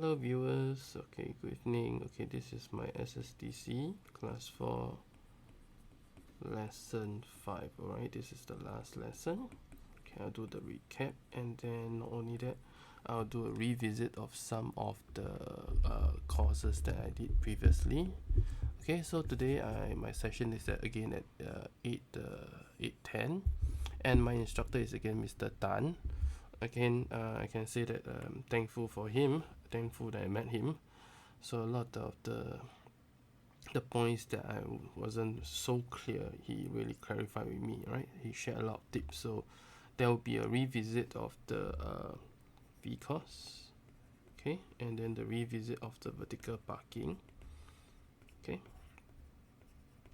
Hello viewers, okay, good evening. Okay, this is my SSDC class 4 lesson 5. Alright, this is the last lesson. Okay, I'll do the recap, and then not only that, I'll do a revisit of some of the courses that I did previously. Okay, so today my session is again at 8:10, and my instructor is again Mr. Tan. Again, I can say that I'm thankful for him, thankful that I met him. So a lot of the points that I wasn't so clear, he really clarified with me, right? He shared a lot of tips. So there will be a revisit of the V course, okay, and then the revisit of the vertical parking, okay.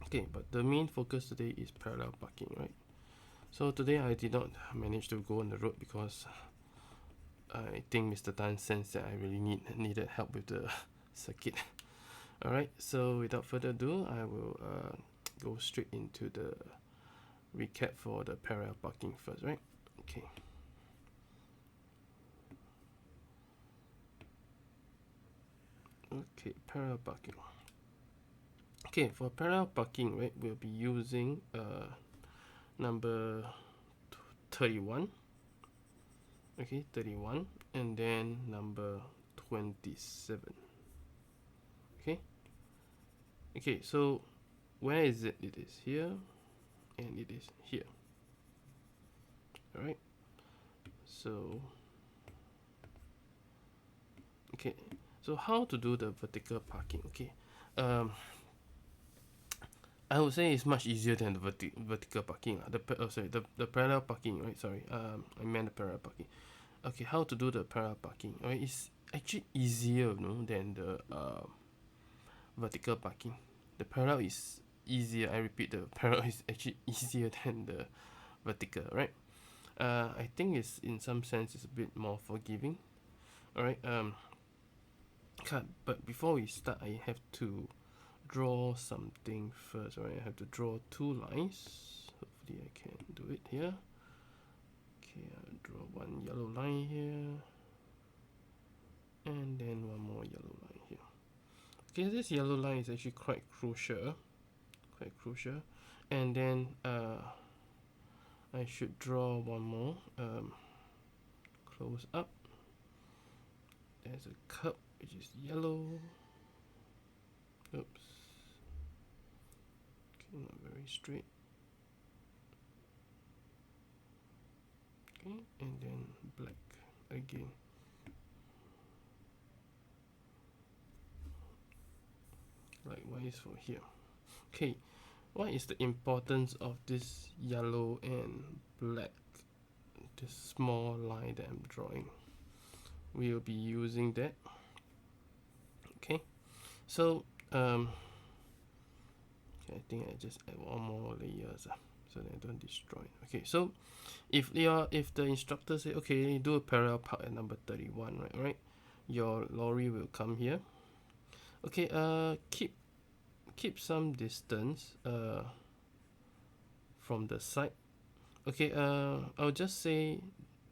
Okay, but the main focus today is parallel parking, right? So today I did not manage to go on the road because I think Mr. Tan sensed that I really needed help with the circuit. Alright, so without further ado, I will go straight into the recap for the parallel parking first, right? Okay. Okay, parallel parking. Okay, for parallel parking, right, we'll be using number 31. Okay, 31, and then number 27. Okay. Okay, so where is it? It is here, and it is here. Alright. So okay. So how to do the vertical parking? Okay. I would say it's much easier than the vertical parking. The parallel parking, right? Sorry, I meant the parallel parking. Okay, how to do the parallel parking? Alright, it's actually easier, than the vertical parking. The parallel is easier. I repeat, the parallel is actually easier than the vertical, right? I think it's in some sense it's a bit more forgiving. Alright, but before we start, I have to draw something first. Alright, I have to draw two lines. Hopefully I can do it here. Okay, I'll draw one yellow line here, and then one more yellow line here. Okay, this yellow line is actually quite crucial, and then I should draw one more close up. There's a curb which is yellow. Oops. Okay, not very straight. Okay, and then black again. Likewise for here. Okay, what is the importance of this yellow and black, this small line that I'm drawing? We'll be using that. Okay, so okay, I think I just add one more layer so that I don't destroy it. Okay, so if the instructor say, okay, do a parallel park at number 31, right, your lorry will come here. Okay, keep some distance from the side. Okay, I'll just say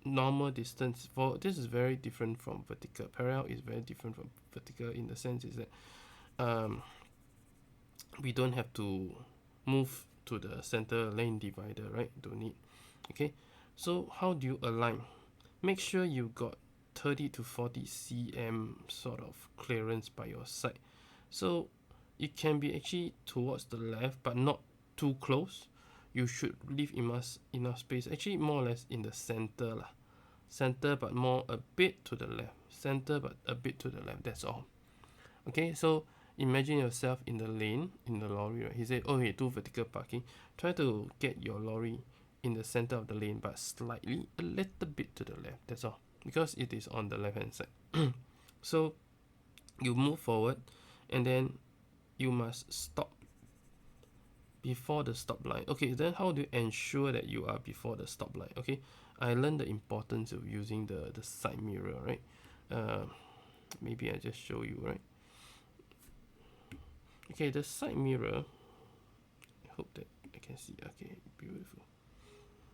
normal distance. For this is very different from vertical. Parallel is very different from vertical in the sense is that we don't have to move to the center lane divider, right? Don't need. Okay, so how do you align? Make sure you got 30 to 40 cm sort of clearance by your side. So it can be actually towards the left, but not too close. You should leave enough space, actually more or less in the center lah. Center but more a bit to the left. Center but a bit to the left, that's all. Okay, so imagine yourself in the lane, in the lorry, right? He said, oh, hey, do vertical parking. Try to get your lorry in the center of the lane, but slightly, a little bit to the left, that's all. Because it is on the left hand side. So you move forward, and then you must stop before the stop line. Okay, then how do you ensure that you are before the stop line? Okay, I learned the importance of using the side mirror, right? Maybe I just show you, right? Okay, the side mirror, I hope that I can see. Okay, beautiful.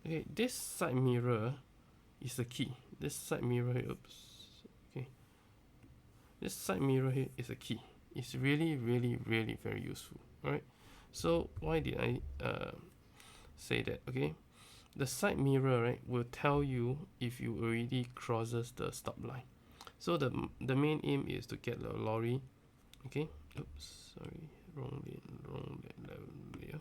Okay, this side mirror is the key. This side mirror, oops. Okay, This side mirror here is a key. It's really very useful. Alright, so why did I say that? Okay, the side mirror, right, will tell you if you already crosses the stop line. So the main aim is to get the lorry. Okay, oops, sorry, wrong layer.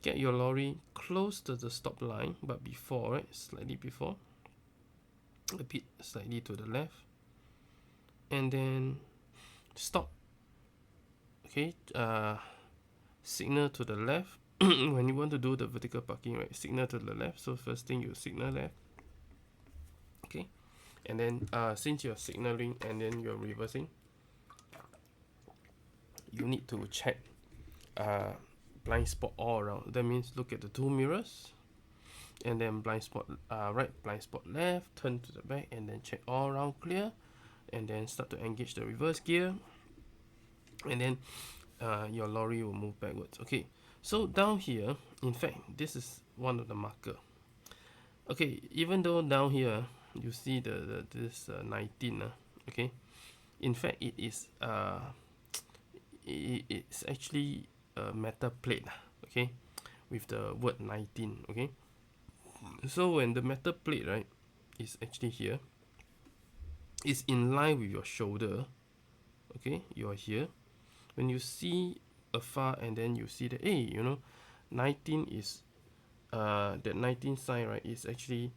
Get your lorry close to the stop line, but before, right, slightly before, a bit slightly to the left, and then stop. Okay, signal to the left. When you want to do the vertical parking, right, signal to the left. So first thing you signal left. Okay, and then since you're signaling and then you're reversing, you need to check blind spot all around. That means look at the two mirrors, and then blind spot right, blind spot left, turn to the back, and then check all around clear, and then start to engage the reverse gear, and then your lorry will move backwards. Okay, so down here, in fact, this is one of the marker. Okay, even though down here you see this 19, okay, in fact it is it's actually a metal plate, okay, with the word 19. Okay, so when the metal plate, right, is actually here, it's in line with your shoulder. Okay, you are here. When you see afar and then you see that, hey, 19 is that 19 sign, right, is actually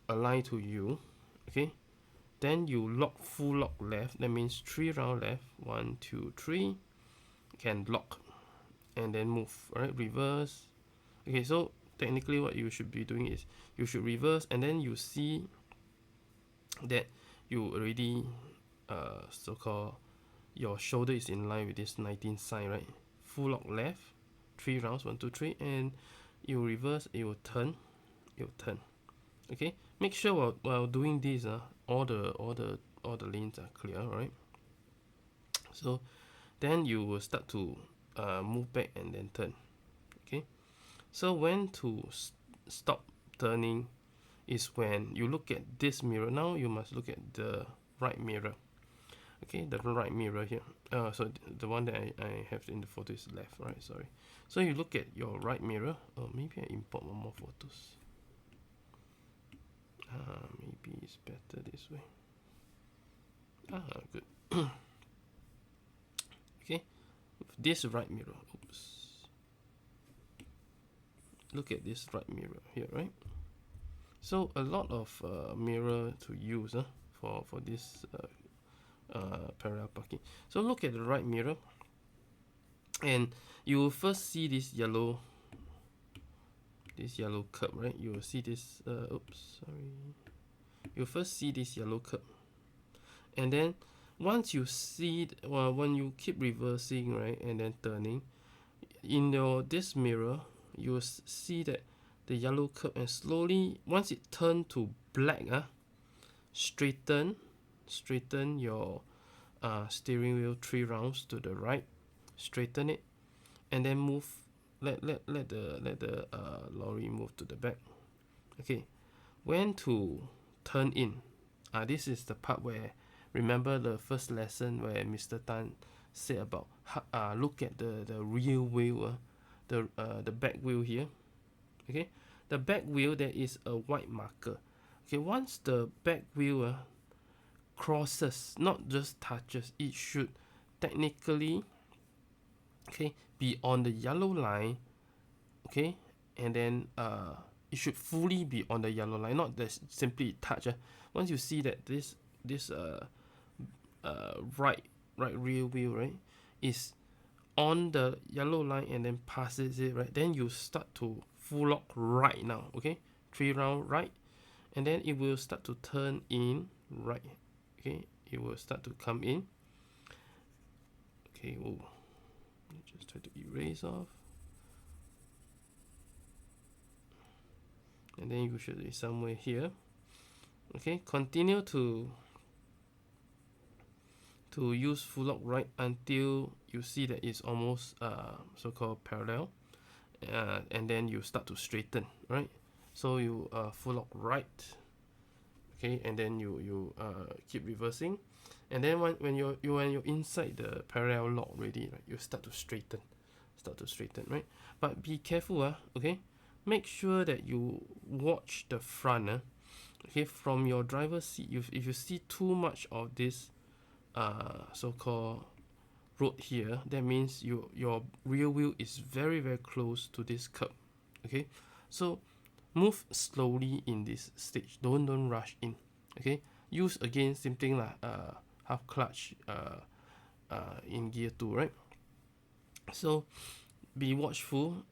aligned to you. Okay, then you lock, full lock left. That means 3 round left, 1 2 3, can lock and then move. Alright, reverse. Okay, so technically what you should be doing is you should reverse, and then you see that you already so-called your shoulder is in line with this 19 sign, right? Full lock left, 3 rounds, 1 2 3, and you reverse, it will turn. Okay, make sure while doing this, all the lanes are clear. Right, so then you will start to move back and then turn. Okay, so when to stop turning is when you look at this mirror. Now you must look at the right mirror. Okay, the right mirror here. So the one that I have in the photo is left, right? Sorry. So you look at your right mirror. Oh, maybe I import one more photos. Maybe it's better this way. Good. Okay, this right mirror. Oops. Look at this right mirror here, right? So a lot of mirror to use for this parallel parking. So look at the right mirror, and you will first see this yellow curb, right? You will see this. Oops, sorry. You first see this yellow curb, and then once you see, when you keep reversing, right, and then turning, in this mirror, you will see that the yellow curb, and slowly once it turn to black, straighten your steering wheel 3 rounds to the right, straighten it, and then move. Let the lorry move to the back. Okay, when to turn in. This is the part where, remember the first lesson where Mr. Tan said about look at the rear wheel, the back wheel here. Okay, the back wheel, there is a white marker. Okay, once the back wheel crosses, not just touches, it should technically, okay, be on the yellow line. Okay, and then it should fully be on the yellow line, not just simply touch. Once you see that this right rear wheel, right, is on the yellow line and then passes it, right, then you start to full lock right now. Okay, 3 round right, and then it will start to turn in right. Okay, it will start to come in. Okay, just try to erase off, and then you should be somewhere here. Okay, continue to use full lock right until you see that it's almost so-called parallel, and then you start to straighten, right? So you full lock right. Okay, and then you keep reversing, And then when you're inside the parallel lock already, right, you start to straighten, right? But be careful, okay? Make sure that you watch the front, okay? From your driver's seat, if you see too much of this so-called road here, that means your rear wheel is very very close to this curb, okay? So move slowly in this stage, don't rush in, okay? Use again same thing like half clutch in gear 2, right? So be watchful.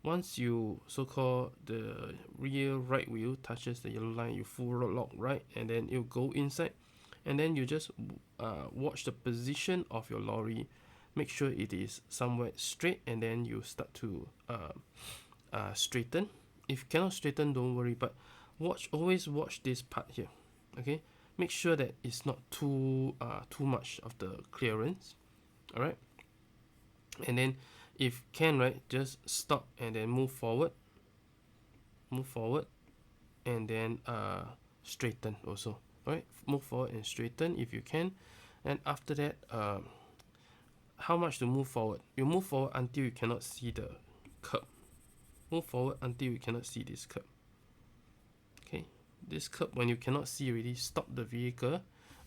Once you so-called the rear right wheel touches the yellow line, you full lock right, and then you go inside, and then you just watch the position of your lorry, make sure it is somewhere straight, and then you start to straighten. If you cannot straighten, don't worry, but always watch this part here, okay? Make sure that it's not too much of the clearance, all right? And then if can, right, just stop and then move forward, and then straighten also, right? Move forward and straighten if you can. And after that, how much to move forward? You move forward until you cannot see the curb. Move forward until you cannot see this curb. Okay, this curb, when you cannot see already, stop the vehicle,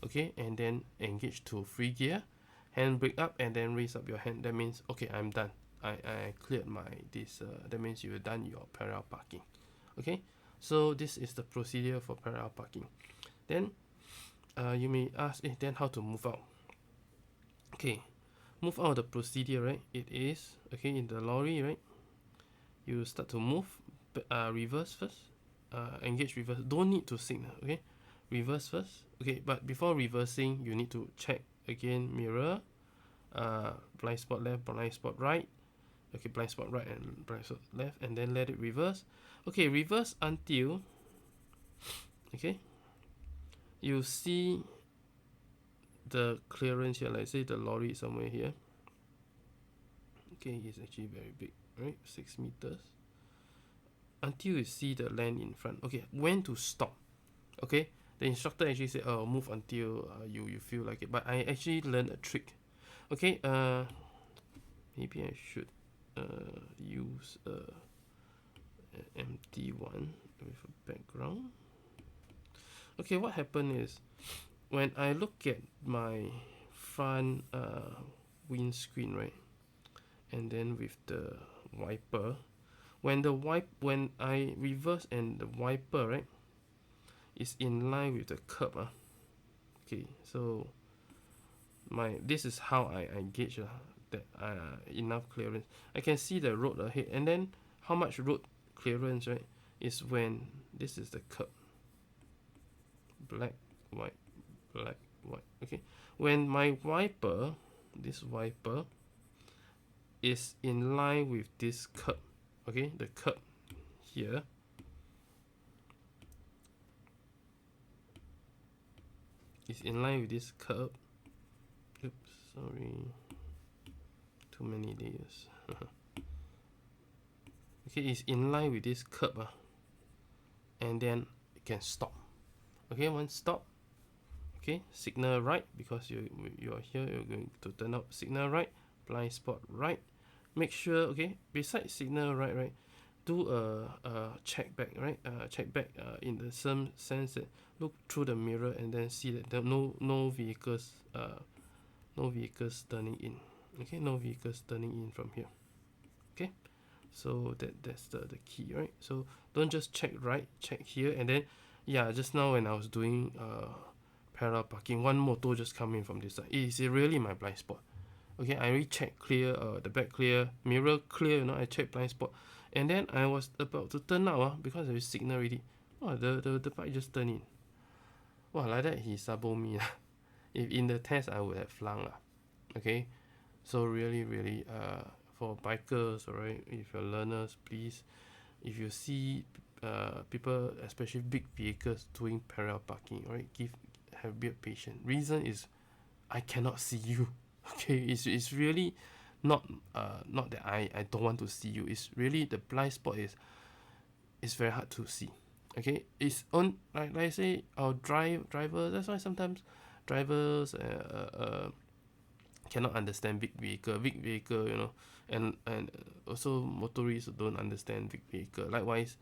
okay, and then engage to free gear, hand brake up, and then raise up your hand. That means, okay, I'm done. I cleared my this. That means you've done your parallel parking. Okay, so this is the procedure for parallel parking. Then you may ask, then how to move out? Okay, move out of the procedure, right? It is, okay, in the lorry, right? You start to move, reverse first, engage reverse. Don't need to signal, okay? Reverse first, okay. But before reversing, you need to check again mirror, blind spot left, blind spot right, okay, blind spot right and blind spot left, and then let it reverse. Okay, reverse until, okay, you see the clearance here. Like say the lorry is somewhere here. Okay, it's actually very big, right? 6 meters. Until you see the land in front. Okay, when to stop? Okay, the instructor actually said, "Oh, move until you feel like it." But I actually learned a trick. Okay, maybe I should use an empty one with a background. Okay, what happened is when I look at my front windscreen, right, and then with the wiper, when I reverse and the wiper, right, is in line with the curb, okay, so this is how I gauge that enough clearance. I can see the road ahead, and then how much road clearance, right, is when this is the curb, black white, okay, when my wiper, this wiper is in line with this curb, okay, the curb here, is in line with this curb. Oops, sorry, too many layers. Okay, it's in line with this curb, and then you can stop. Okay, once stop, okay, signal right, because you are here, you're going to turn up, signal right, blind spot right. Make sure, okay, besides signal right, do a check back, right? Check back in the some sense that look through the mirror and then see that there are no vehicles turning in. Okay, no vehicles turning in from here. Okay, so that's the key, right? So don't just check right, check here, and then just now when I was doing parallel parking, one motor just come in from this side. Is it really my blind spot? Okay, I already check clear, the back clear, mirror clear, I check blind spot, and then I was about to turn out because there is signal already. Oh, the bike just turned in. Wow, like that he sabo me. If in the test I would have flung. Okay, so really for bikers, alright, if you're learners, please, if you see people, especially big vehicles, doing parallel parking, alright, have a bit of patience. Reason is I cannot see you. Okay, it's really not that I don't want to see you. It's really the blind spot is very hard to see. Okay, it's on, like I say, our driver. That's why sometimes drivers cannot understand big vehicle, you know, and also motorists don't understand big vehicle. Likewise,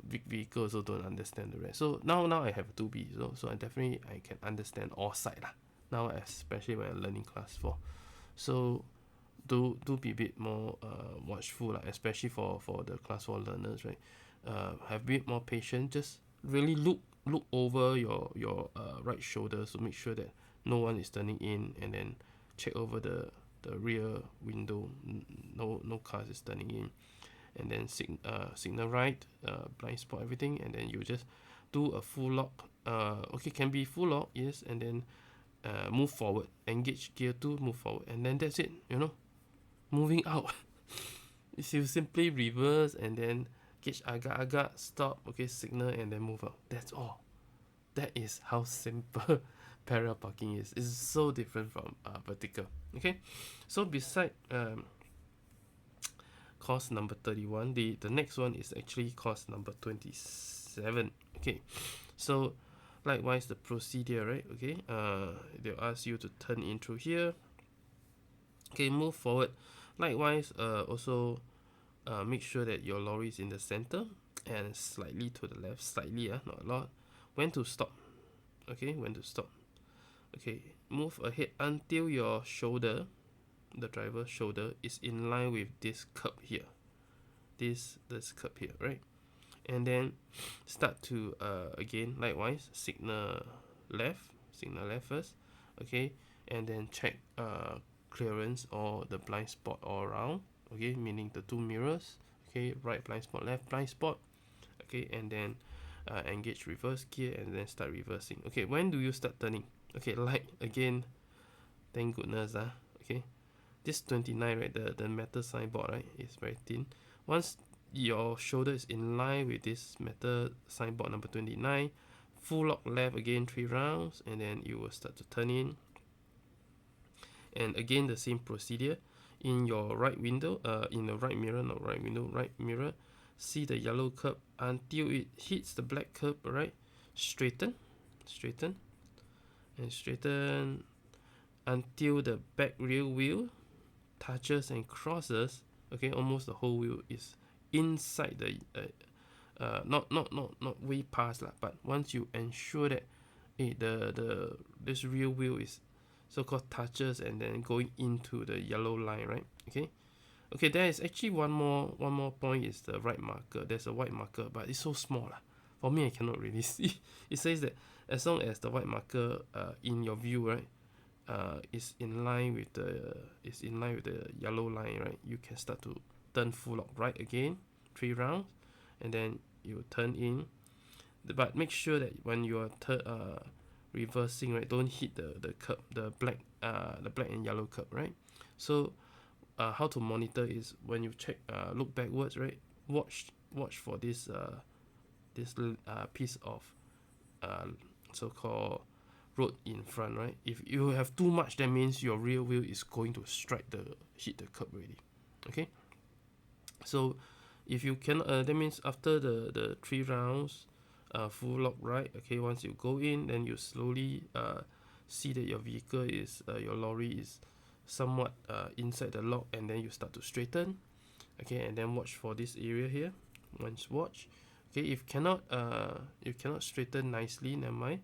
big vehicle also don't understand the rest. So now I have 2B, so I definitely I can understand all side lah. Now especially when I'm learning class 4. So do be a bit more watchful lah, especially for the class 4 learners, right? Have a bit more patience. Just really look over your right shoulder to make sure that no one is turning in, and then check over the rear window, no cars is turning in, and then signal right, blind spot everything, and then you just do a full lock. Okay, can be full lock, yes, and then move forward, engage gear 2, move forward, and then that's it, you know. Moving out. If you simply reverse and then gauge agak-agak, stop, okay, signal, and then move out. That's all. That is how simple parallel parking is. It's so different from vertical. Okay, so beside course number 31, the next one is actually course number 27. Okay, so likewise the procedure, right? Okay, they'll ask you to turn in through here. Okay, move forward. Likewise, also make sure that your lorry is in the center and slightly to the left, slightly, not a lot. When to stop? Okay, when to stop? Okay, move ahead until your shoulder, the driver's shoulder, is in line with this curb here. This curb here, right? And then start to again, likewise, signal left first. Okay, and then check clearance or the blind spot all around. Okay, meaning the 2 mirrors. Okay, right blind spot, left blind spot. Okay, and then engage reverse gear and then start reversing. Okay, when do you start turning? Okay, like again, thank goodness. Okay, this 29, right, the metal signboard, right, is very thin. Once your shoulder is in line with this metal signboard number 29, full lock left again 3 rounds, and then you will start to turn in. And again, the same procedure. In your right window, in the right mirror, not right window, right mirror, see the yellow curb until it hits the black curb, right? Straighten, and straighten until the back rear wheel touches and crosses. Okay, almost the whole wheel is inside the not way past lah, but once you ensure that this rear wheel is so-called touches and then going into the yellow line, right? Okay, there is actually one more point, is the right marker. There's a white marker, but it's so small lah. For me, I cannot really see. It says that as long as the white marker in your view, right, is in line with the yellow line, right, you can start to turn full lock right again, 3 rounds, and then you turn in. But make sure that when you are reversing, right, don't hit the curb, the black and yellow curb, right? So how to monitor is when you check, look backwards, right, watch for this piece of so-called road in front, right? If you have too much, that means your rear wheel is going to hit the curb already. Okay, so if you can, that means after the 3 rounds, full lock right. Okay, once you go in, then you slowly see that your vehicle is your lorry is somewhat inside the lock, and then you start to straighten. Okay, and then watch for this area here. Once watch. Okay, if cannot straighten nicely, never mind.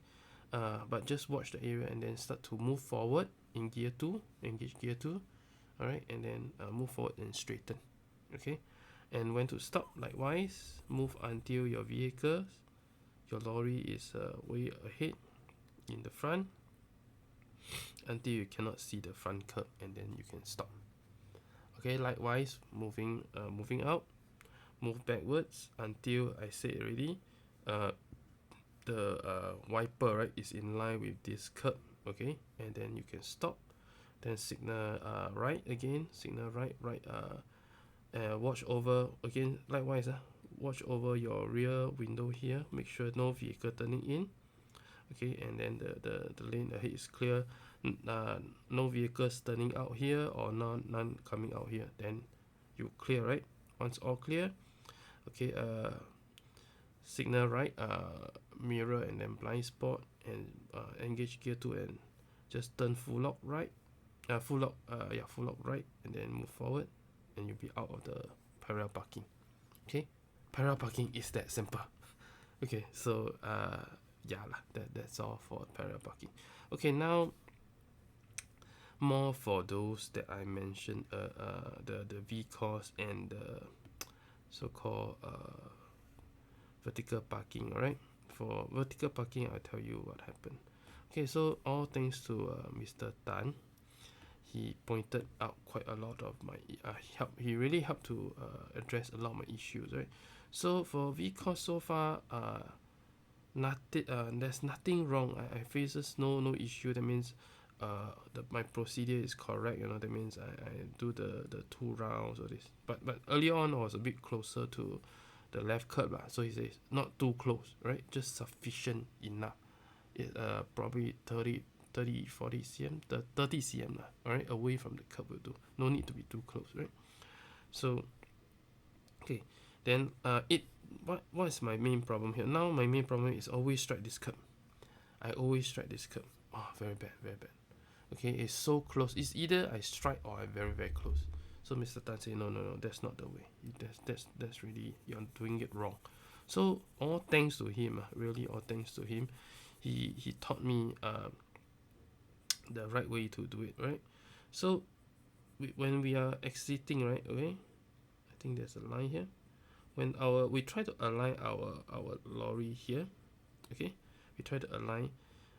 But just watch the area and then start to move forward in gear 2, engage gear 2. Alright, and then move forward and straighten. Okay, and when to stop, likewise, move until your lorry is way ahead in the front, until you cannot see the front curb, and then you can stop. Okay, likewise, moving out, move backwards until I said already, the wiper, right, is in line with this curb. Okay, and then you can stop, then signal right again, watch over again, likewise, watch over your rear window here, make sure no vehicle turning in. Okay, and then the lane ahead is clear, no vehicles turning out here or none coming out here, then you clear, right? Once all clear, okay, signal right, mirror and then blind spot, and engage gear 2 and just turn full lock right, full lock right, and then move forward, and you'll be out of the parallel parking. Okay, parallel parking is that simple. Okay, so yeah lah, that's all for parallel parking. Okay, now more for those that I mentioned, the VCOS and the so-called vertical parking. Alright, for vertical parking, I'll tell you what happened. Okay, so all thanks to Mr. Tan. He pointed out quite a lot of my he really helped to address a lot of my issues, right? So for VCOS so far, nothing, there's nothing wrong. I faces no issue. That means my procedure is correct, you know. That means I do the 2 rounds or this, but early on I was a bit closer to the left curb lah. So he says not too close, right? Just sufficient enough. It probably 30 40 cm, 30 cm lah, alright, away from the curb will do. No need to be too close, right? So okay, then what is my main problem here? Now my main problem is always strike this curb. I always strike this curb. Oh, very bad, very bad. Okay, it's so close. It's either I strike or I'm very close. So Mr. Tan said, no, that's not the way. That's really, you're doing it wrong. So all thanks to him, really all thanks to him. He taught me the right way to do it, right? So when we are exiting, right, okay, I think there's a line here. When we try to align our lorry here, okay, we try to align,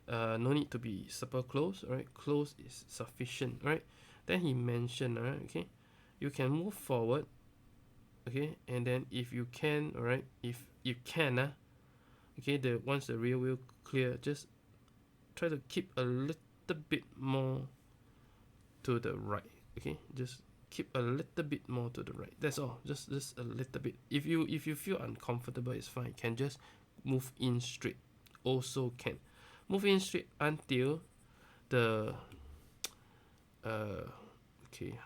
no need to be super close, right? Close is sufficient, right? Then he mentioned, right, okay, you can move forward, okay, and then if you can, alright, if you can, okay, once the rear wheel clear, just try to keep a little bit more to the right, okay, just keep a little bit more to the right. That's all, just a little bit. If you feel uncomfortable, it's fine. You can just move in straight. Also can move in straight until the okay,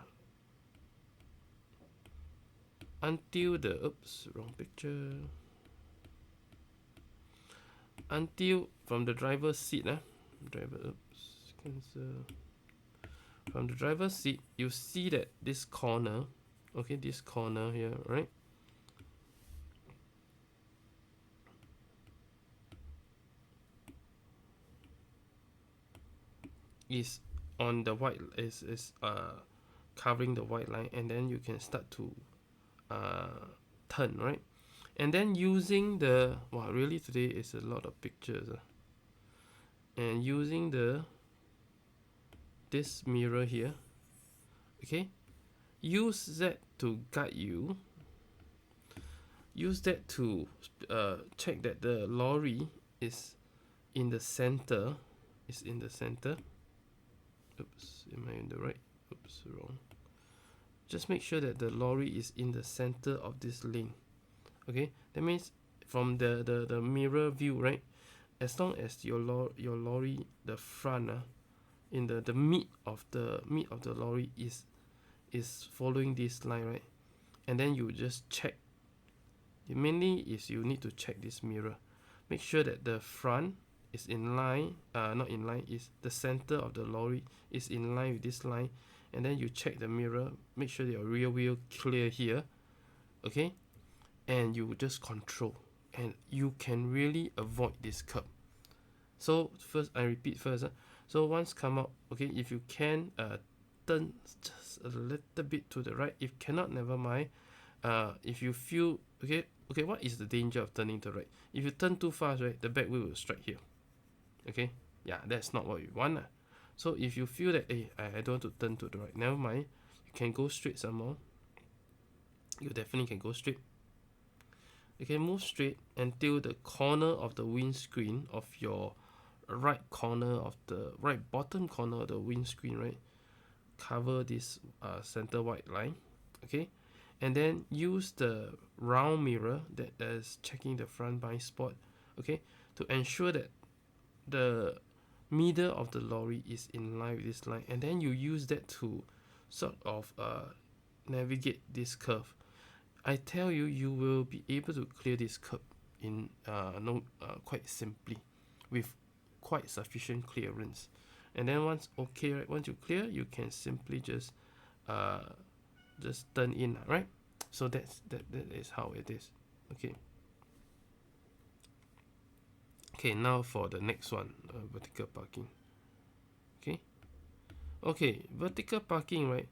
until the oops, wrong picture. Until from the driver's seat, cancel. From the driver's seat, you see that this corner, okay, this corner here, right? Is on the white, is covering the white line, and then you can start to turn, right? And then using the, wow, really today is a lot of pictures, and using this mirror here, okay, use that to guide you. Use that to check that the lorry is in the center. Oops, am I in the right? Oops, wrong. Just make sure that the lorry is in the center of this lane. Okay, that means from the mirror view, right? As long as your lorry, the front, in the mid of the lorry is following this line, right? And then you just check. Mainly is you need to check this mirror. Make sure that the front is in line, not in line, is the center of the lorry is in line with this line, and then you check the mirror, make sure your rear wheel clear here, okay, and you just control, and you can really avoid this curb. So first, I repeat first, so once come out, okay, if you can turn just a little bit to the right. If cannot, never mind. If you feel okay, what is the danger of turning to the right? If you turn too fast, right, the back wheel will strike here. Okay, yeah, that's not what we want. So if you feel that, hey, I don't want to turn to the right, never mind. You can go straight some more. You definitely can go straight. You can move straight until the corner of the windscreen of your right corner of the right bottom corner of the windscreen, right? Cover this center white line, okay? And then use the round mirror that is checking the front blind spot, okay, to ensure that the middle of the lorry is in line with this line, and then you use that to sort of navigate this curve. I tell you, you will be able to clear this curve. in quite simply with quite sufficient clearance. And then once okay, right, once you clear, you can simply just turn in, right? So that is how it is. Okay, now for the next one, vertical parking. Okay, vertical parking, right?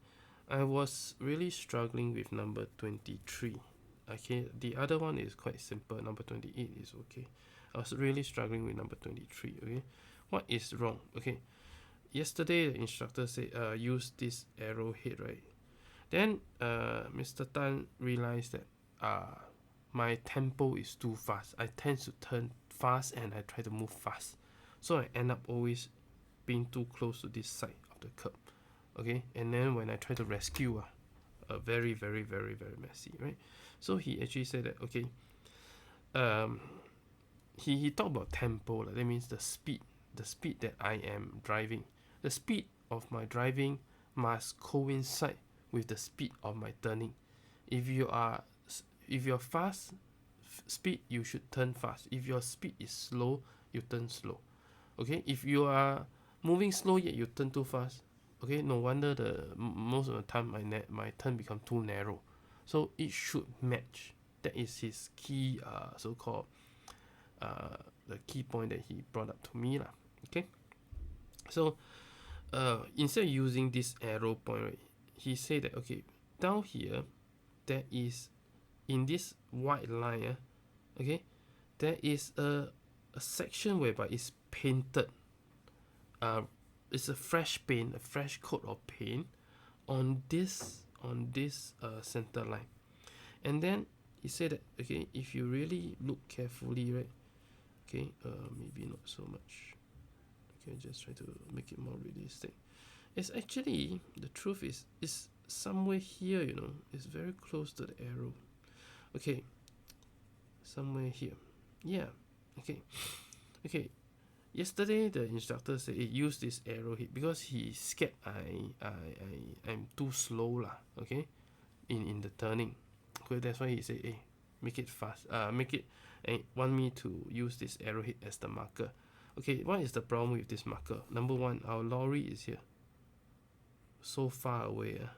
I was really struggling with number 23. Okay, the other one is quite simple. Number 28 is okay. I was really struggling with number 23. Okay, what is wrong? Okay, yesterday the instructor said use this arrowhead, right? Then Mr. Tan realized that my tempo is too fast. I tend to turn fast and I try to move fast, so I end up always being too close to this side of the curb. Okay, and then when I try to rescue, very very very very messy, right? So he actually said that okay, he talked about tempo, that means the speed that I am driving. The speed of my driving must coincide with the speed of my turning. If you're fast speed, you should turn fast. If your speed is slow, you turn slow. Okay, if you are moving slow yet you turn too fast, okay, no wonder most of the time my turn become too narrow. So it should match. That is his key so-called the key point that he brought up to me lah. Okay, so instead of using this arrow point, right, he said that okay, down here there is, in this white line, okay, there is a section whereby it's painted. It's a fresh paint, a fresh coat of paint on this center line. And then he said that okay, if you really look carefully, right, okay, maybe not so much. Okay, just try to make it more realistic. It's actually, the truth is somewhere here, you know, it's very close to the arrow. Okay, somewhere here. Yeah. Okay. Yesterday the instructor said use this arrowhead because he scared I'm too slow lah. Okay, in the turning. Okay, that's why he said make it fast. Make it want me to use this arrowhead as the marker. Okay, what is the problem with this marker? Number one, our lorry is here, so far away.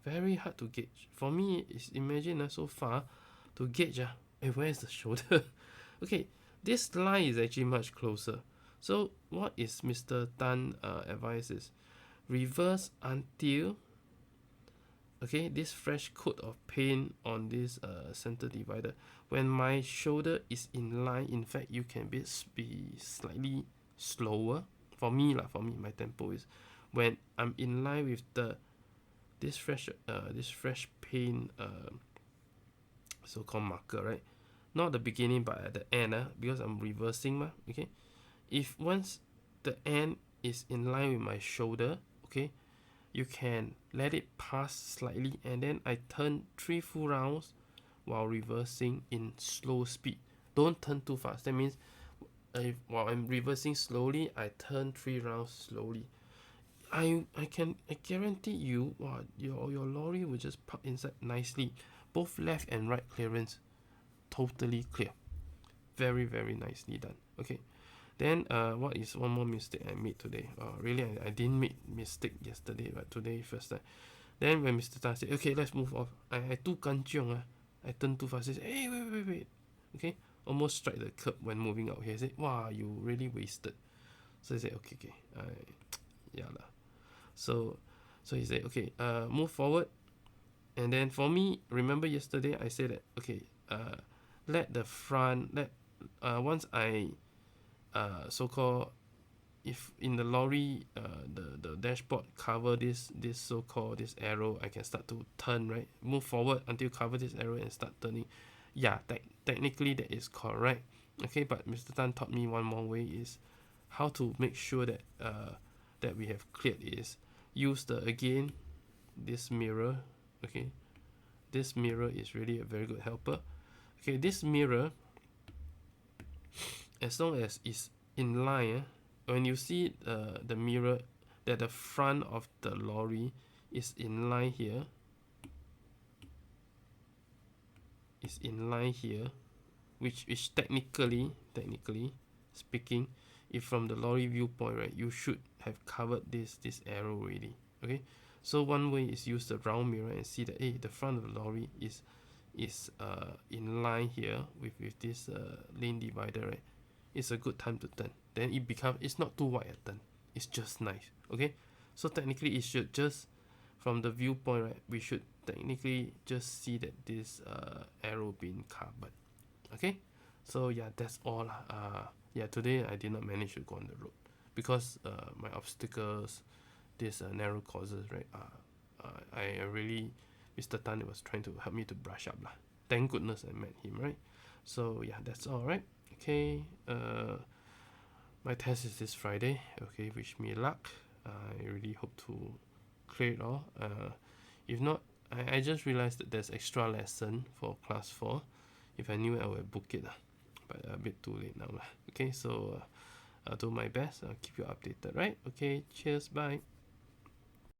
Very hard to gauge. For me, is imagine so far to gauge. Where's the shoulder? Okay, this line is actually much closer. So what is Mr. Tan advises? Reverse until okay, this fresh coat of paint on this center divider. When my shoulder is in line, in fact, you can be slightly slower. For me, my tempo is when I'm in line with this fresh paint so-called marker, right? Not the beginning, but at the end, because I'm reversing, okay. If once the end is in line with my shoulder, okay, you can let it pass slightly, and then I turn 3 full rounds while reversing in slow speed. Don't turn too fast. That means while I'm reversing slowly, I turn 3 rounds slowly. I guarantee you, your lorry will just park inside nicely. Both left and right clearance, totally clear. Very very nicely done. Okay, then what is one more mistake I made today? Really, I didn't make mistake yesterday, but today first time. Then when Mr. Tan said, okay, let's move off, I too kanchiong, I turn too fast. He said, hey, wait. Okay, almost strike the curb when moving out here. I said, wow, you really wasted. So he said, okay, yeah lah. So he said, okay, move forward. And then for me, remember yesterday I said that okay, let the front, once I so-called, if in the lorry the dashboard cover this so-called this arrow, I can start to turn, right? Move forward until cover this arrow and start turning. Yeah, technically that is correct. Okay, but Mr. Tan taught me one more way, is how to make sure that that we have cleared, is use this mirror. Okay, this mirror is really a very good helper. Okay, this mirror, as long as it's in line, when you see the mirror, that the front of the lorry is in line here, which is technically speaking, if from the lorry viewpoint, right, you should have covered this arrow already. Okay, so one way is use the round mirror and see that, hey, the front of the lorry is in line here with this lane divider, right? It's a good time to turn. Then it's not too wide a turn, it's just nice. Okay, so technically it should just, from the viewpoint, right, we should technically just see that this arrow being covered. Okay, so yeah, that's all lah. Yeah, today I did not manage to go on the road because my obstacles, this narrow causes, right, I really, Mr. Tan was trying to help me to brush up lah. Thank goodness I met him, right? So yeah, that's all right. Okay, my test is this Friday. Okay, wish me luck. I really hope to clear it all. If not, I just realized that there's extra lesson for class 4. If I knew it, I would book it, but a bit too late now. Okay, so I'll do my best. I'll keep you updated, right? Okay, cheers, bye.